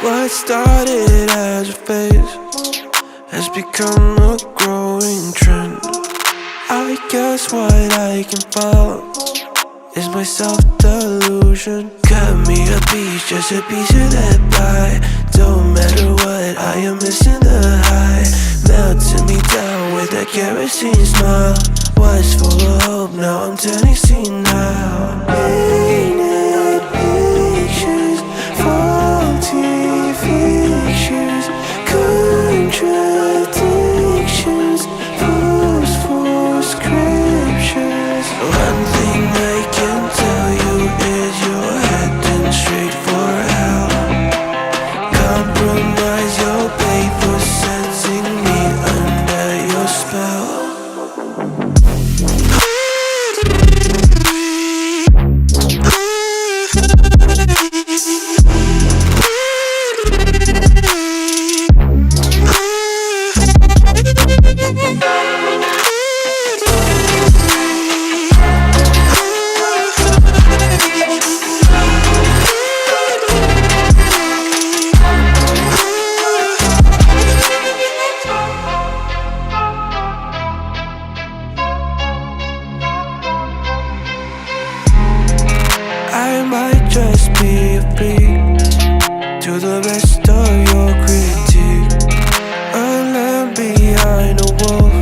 What started as a phase has become a growing trend. I guess what I can follow is my self-delusion. Cut me a piece, just a piece of that pie. Don't matter what, I am missing the high. Melting me down with that kerosene smile. Was full of hope, now I'm turning senile. Painted pictures, faulty fictions, contradictions, false scriptures. One thing I can tell you is you're heading straight for hell. Compromise your pay for sensing me under your spell. I might just be a freak to the rest of your critique. A lamb behind a wolf,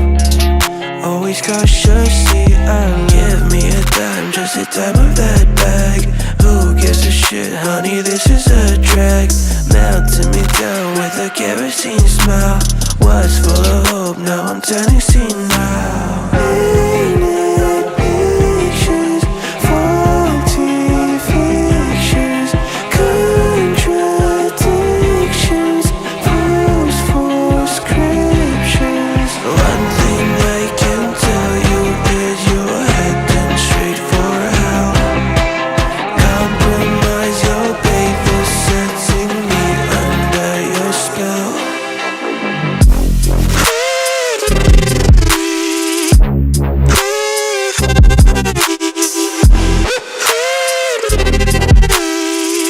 always cautiously alert. Give me a dime, just a dime of that bag. Who gives a shit, honey, this is a drag. Melting me down with a kerosene smile. Was full of hope, now I'm turning senile.